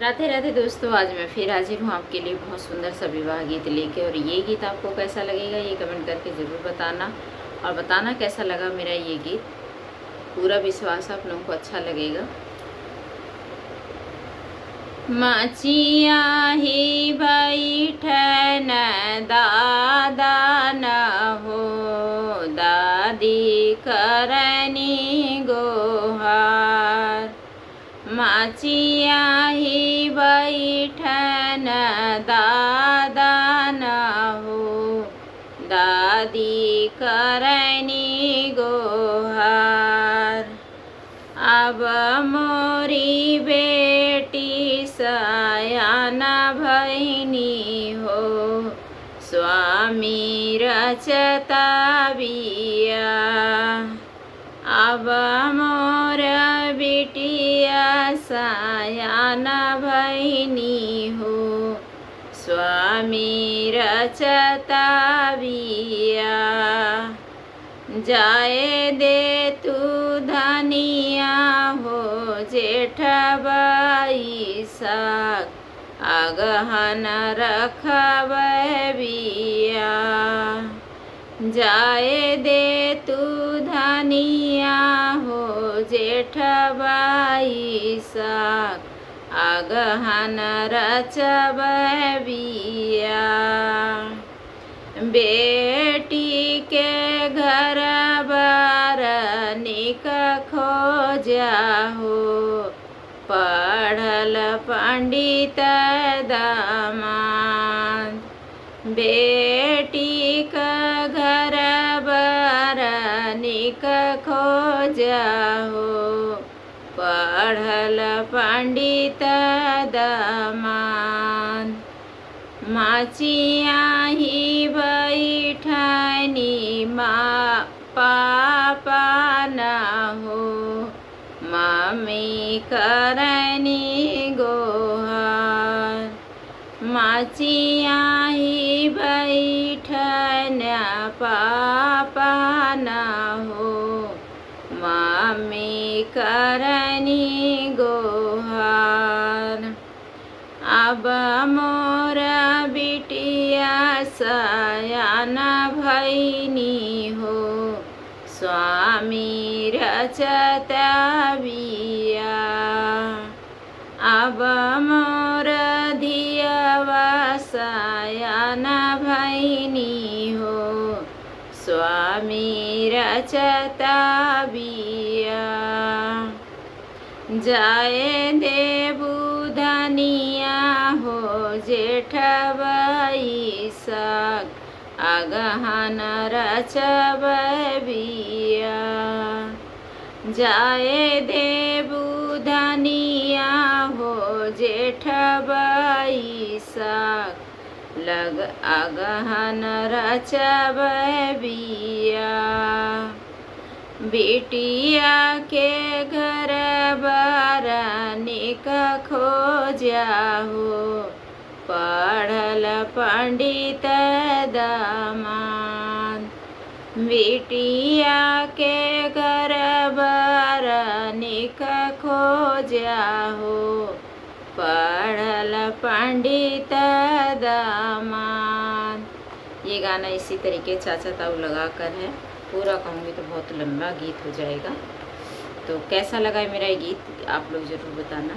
राधे राधे दोस्तों, आज मैं फिर हाजिर हूँ आपके लिए बहुत सुंदर सा विवाह गीत लेके। और ये गीत आपको कैसा लगेगा ये कमेंट करके ज़रूर बताना, और बताना कैसा लगा मेरा ये गीत। पूरा विश्वास आप लोगों को अच्छा लगेगा। मचिया ही बैठन दादा न हो, दादी करनी गोहार। मचिया ही बैठन दादा न हो, दादी करनी गोहार। अब मोरी बेटी सयान भैनी हो, स्वामी रचता बिया। अब मोर बिटिया सयान भैनी हो, स्वामी रचता बिया। जाए दे तू धनिया हो, जेठ बैसाख अगहन रखब बिया। जाए दे तू धनिया हो, जेठ बैसाख अगहन रचब बिया। बेटी के घर बार निक खोजा हो, पढ़ल पंडित दामाद। बेटी का घर बार निक खोजा हो, पढ़ल पंडित दामाद। मचिया ही बैठनी माँ पापा न हो, मम्मी करनी गोहार। मचिया ही बैठन पापा न हो, मम्मी करनी गोहार। अब मोर बिटिया सयान भैनी हो, स्वामी रचता बिया। अब मोर धियवा सयान भैनी हो, स्वामी रचता बिया। जाए देबू धनिया हो, जेठ बैसाख अगहन रचब बिया। जाए देबू धनिया हो, जेठ बैसाख अगहन रचब बिया। बिटिया के घर बार निक खोजा हो, पढ़ल पंडित दामाद। बिटिया के घर बार निक खोजा हो, पढ़ल पंडित दामाद। ये गाना इसी तरीके चाचा ताऊ लगा कर है। पूरा कहूँगी तो बहुत लंबा गीत हो जाएगा। तो कैसा लगा मेरा ये गीत आप लोग ज़रूर बताना।